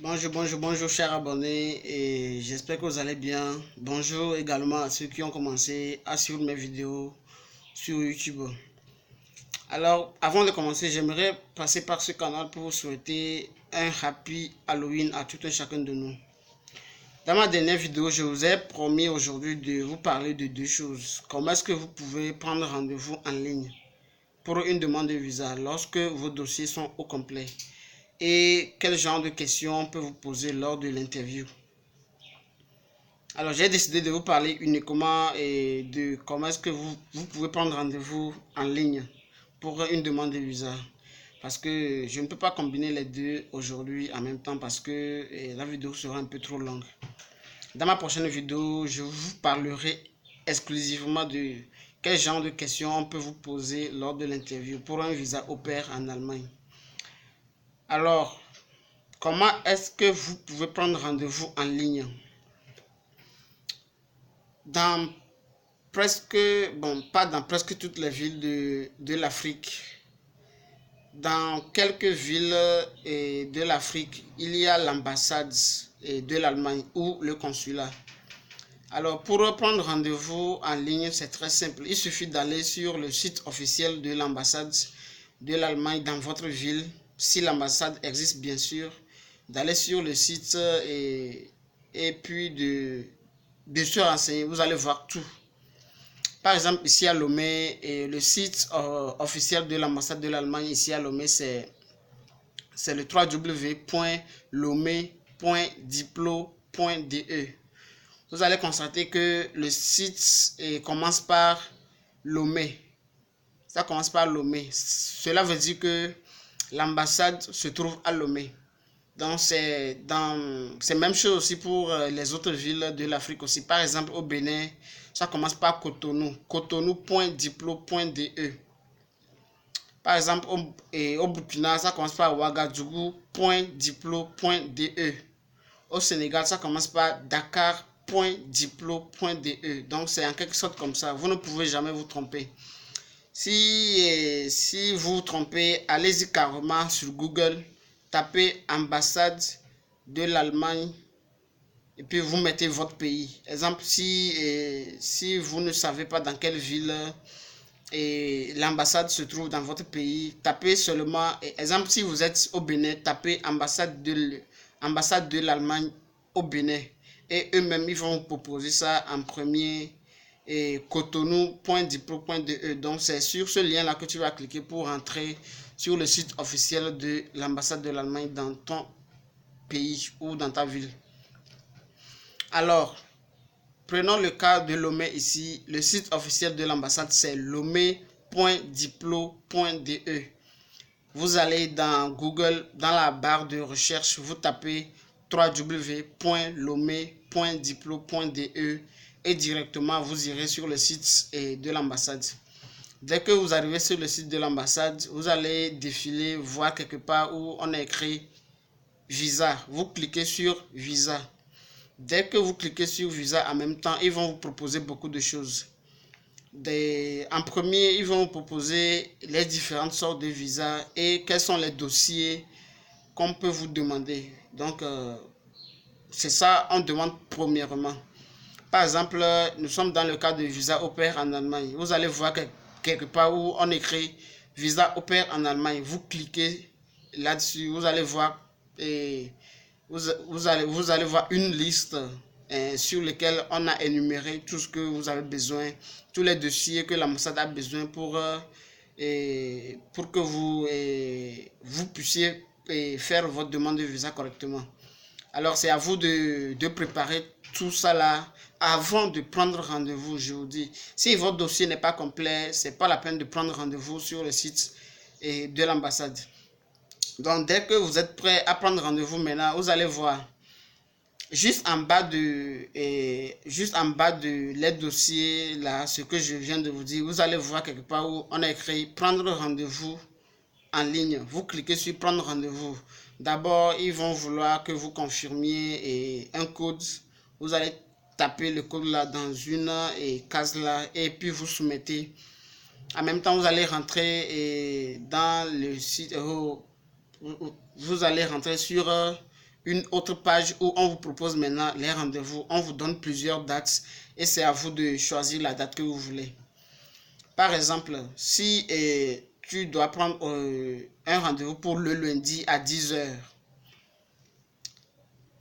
Bonjour chers abonnés et j'espère que vous allez bien. Bonjour également à ceux qui ont commencé à suivre mes vidéos sur YouTube. Alors avant de commencer, j'aimerais passer par ce canal pour vous souhaiter un happy Halloween à tout un chacun de nous. Dans ma dernière vidéo, je vous ai promis aujourd'hui de vous parler de deux choses. Comment est-ce que vous pouvez prendre rendez-vous en ligne pour une demande de visa lorsque vos dossiers sont au complet? Et quel genre de questions on peut vous poser lors de l'interview. Alors j'ai décidé de vous parler uniquement de comment est-ce que vous pouvez prendre rendez-vous en ligne pour une demande de visa. Parce que je ne peux pas combiner les deux aujourd'hui en même temps parce que la vidéo sera un peu trop longue. Dans ma prochaine vidéo, je vous parlerai exclusivement de quel genre de questions on peut vous poser lors de l'interview pour un visa au pair en Allemagne. Alors, comment est-ce que vous pouvez prendre rendez-vous en ligne? Dans presque, bon, pas dans presque toutes les villes de l'Afrique, dans quelques villes de l'Afrique, il y a l'ambassade de l'Allemagne ou le consulat. Alors, pour prendre rendez-vous en ligne, c'est très simple. Il suffit d'aller sur le site officiel de l'ambassade de l'Allemagne dans votre ville, si l'ambassade existe bien sûr, d'aller sur le site et puis de se renseigner. Vous allez voir tout. Par exemple, ici à Lomé, le site officiel de l'ambassade de l'Allemagne ici à Lomé, c'est le www.lomé.diplo.de. Vous allez constater que le site commence par Lomé. Ça commence par Lomé. Cela veut dire que l'ambassade se trouve à Lomé. Donc c'est même chose aussi pour les autres villes de l'Afrique aussi. Par exemple au Bénin, ça commence par Cotonou. Cotonou.diplo.de. Par exemple au Burkina, ça commence par Ouagadougou.diplo.de. Au Sénégal, ça commence par Dakar.diplo.de. Donc c'est en quelque sorte comme ça. Vous ne pouvez jamais vous tromper. Si vous vous trompez, allez-y carrément sur Google, tapez ambassade de l'Allemagne et puis vous mettez votre pays. Exemple, si vous ne savez pas dans quelle ville l'ambassade se trouve dans votre pays, tapez seulement, exemple, si vous êtes au Bénin, tapez ambassade de l'Allemagne au Bénin. Et eux-mêmes, ils vont vous proposer ça en premier cotonou.diplo.de. Donc c'est sur ce lien là que tu vas cliquer pour entrer sur le site officiel de l'ambassade de l'Allemagne dans ton pays ou dans ta ville. Alors, prenons le cas de Lomé ici. Le site officiel de l'ambassade c'est lomé.diplo.de. Vous allez dans Google, dans la barre de recherche, vous tapez www.lomé.diplo.de et directement vous irez sur le site de l'ambassade. Dès que vous arrivez sur le site de l'ambassade, vous allez défiler, voir quelque part où on a écrit visa. Vous cliquez sur visa. Dès que vous cliquez sur visa, en même temps, ils vont vous proposer beaucoup de choses. En premier, ils vont vous proposer les différentes sortes de visas et quels sont les dossiers qu'on peut vous demander. Donc, c'est ça on demande premièrement. Par exemple, nous sommes dans le cas de visa au pair en Allemagne. Vous allez voir quelque part où on écrit visa au pair en Allemagne. Vous cliquez là-dessus, vous allez voir vous allez voir une liste sur laquelle on a énuméré tout ce que vous avez besoin, tous les dossiers que l'ambassade a besoin pour que vous puissiez faire votre demande de visa correctement. Alors c'est à vous de préparer tout ça là avant de prendre rendez-vous, je vous dis. Si votre dossier n'est pas complet, c'est pas la peine de prendre rendez-vous sur le site de l'ambassade. Donc dès que vous êtes prêt à prendre rendez-vous maintenant, vous allez voir juste en bas de les dossiers là, ce que je viens de vous dire, vous allez voir quelque part où on a écrit prendre rendez-vous en ligne. Vous cliquez sur prendre rendez-vous. D'abord, ils vont vouloir que vous confirmiez un code. Vous allez taper le code là dans une case là et puis vous soumettez. En même temps, vous allez rentrer dans le site. Vous allez rentrer sur une autre page où on vous propose maintenant les rendez-vous. On vous donne plusieurs dates et c'est à vous de choisir la date que vous voulez. Par exemple, si tu dois prendre un rendez-vous pour le lundi à 10 h,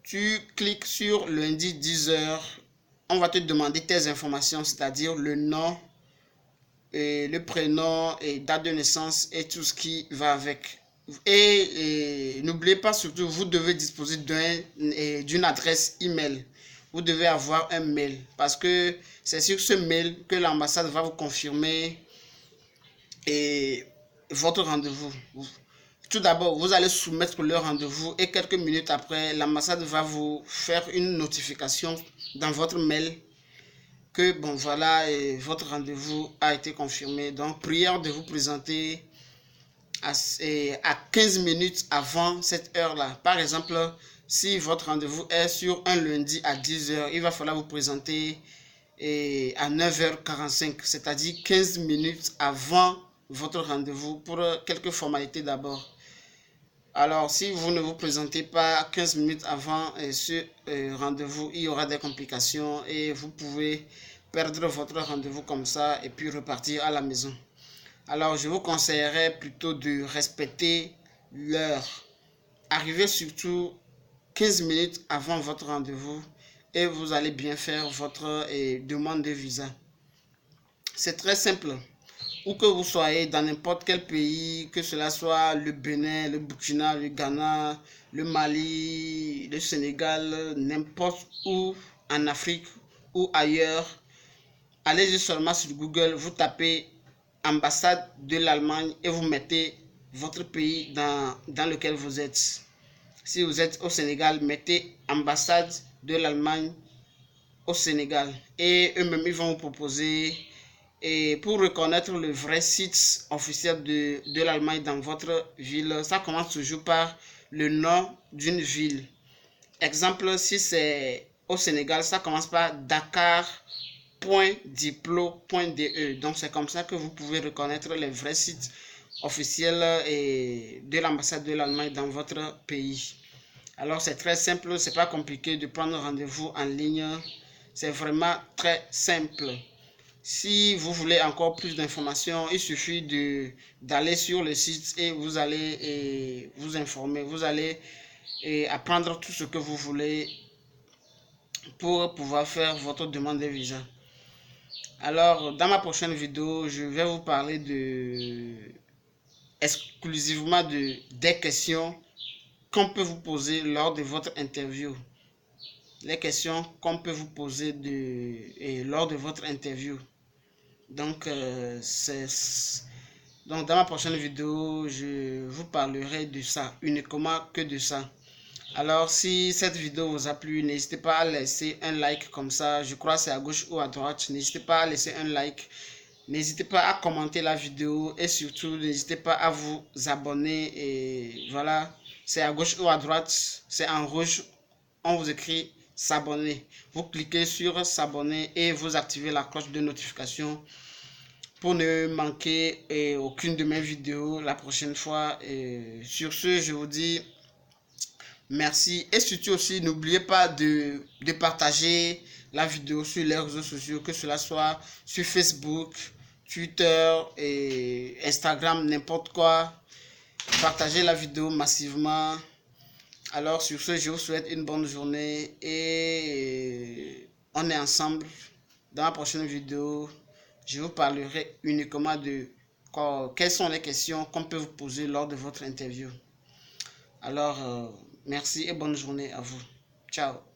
tu cliques sur lundi 10 h, on va te demander tes informations, c'est-à-dire le nom, le prénom et date de naissance et tout ce qui va avec. Et n'oubliez pas surtout, vous devez disposer d'une adresse email. Vous devez avoir un mail parce que c'est sur ce mail que l'ambassade va vous confirmer votre rendez-vous. Tout d'abord, vous allez soumettre le rendez-vous et quelques minutes après, l'ambassade va vous faire une notification dans votre mail que bon voilà, votre rendez-vous a été confirmé. Donc, prière de vous présenter à 15 minutes avant cette heure-là. Par exemple, si votre rendez-vous est sur un lundi à 10 h, il va falloir vous présenter à 9h45, c'est-à-dire 15 minutes avant votre rendez-vous pour quelques formalités d'abord. Alors, si vous ne vous présentez pas 15 minutes avant ce rendez-vous, il y aura des complications et vous pouvez perdre votre rendez-vous comme ça et puis repartir à la maison. Alors, je vous conseillerais plutôt de respecter l'heure. Arrivez surtout 15 minutes avant votre rendez-vous et vous allez bien faire votre demande de visa. C'est très simple. Où que vous soyez, dans n'importe quel pays, que cela soit le Bénin, le Burkina, le Ghana, le Mali, le Sénégal, n'importe où en Afrique ou ailleurs, allez seulement sur Google, vous tapez ambassade de l'Allemagne et vous mettez votre pays dans lequel vous êtes. Si vous êtes au Sénégal, mettez ambassade de l'Allemagne au Sénégal et eux-mêmes ils vont vous proposer. Et pour reconnaître le vrai site officiel de l'Allemagne dans votre ville, ça commence toujours par le nom d'une ville. Exemple, si c'est au Sénégal, ça commence par dakar.diplo.de. Donc c'est comme ça que vous pouvez reconnaître les vrais sites officiels de l'ambassade de l'Allemagne dans votre pays. Alors c'est très simple, c'est pas compliqué de prendre rendez-vous en ligne. C'est vraiment très simple. Si vous voulez encore plus d'informations, il suffit d'aller sur le site et vous allez vous informer. Vous allez apprendre tout ce que vous voulez pour pouvoir faire votre demande de visa. Alors, dans ma prochaine vidéo, je vais vous parler exclusivement des questions qu'on peut vous poser lors de votre interview. Les questions qu'on peut vous poser lors de votre interview. Donc, donc, dans ma prochaine vidéo, je vous parlerai de ça, uniquement que de ça. Alors, si cette vidéo vous a plu, n'hésitez pas à laisser un like comme ça. Je crois que c'est à gauche ou à droite. N'hésitez pas à laisser un like. N'hésitez pas à commenter la vidéo et surtout, n'hésitez pas à vous abonner. Et voilà, c'est à gauche ou à droite. C'est en rouge. On vous écrit s'abonner. Vous cliquez sur s'abonner et vous activez la cloche de notification pour ne manquer aucune de mes vidéos la prochaine fois. Et sur ce, je vous dis merci. Et surtout aussi, n'oubliez pas de partager la vidéo sur les réseaux sociaux, que cela soit sur Facebook, Twitter et Instagram, n'importe quoi. Partagez la vidéo massivement. Alors sur ce, je vous souhaite une bonne journée et on est ensemble. Dans la prochaine vidéo, je vous parlerai uniquement de quelles sont les questions qu'on peut vous poser lors de votre interview. Alors, merci et bonne journée à vous. Ciao.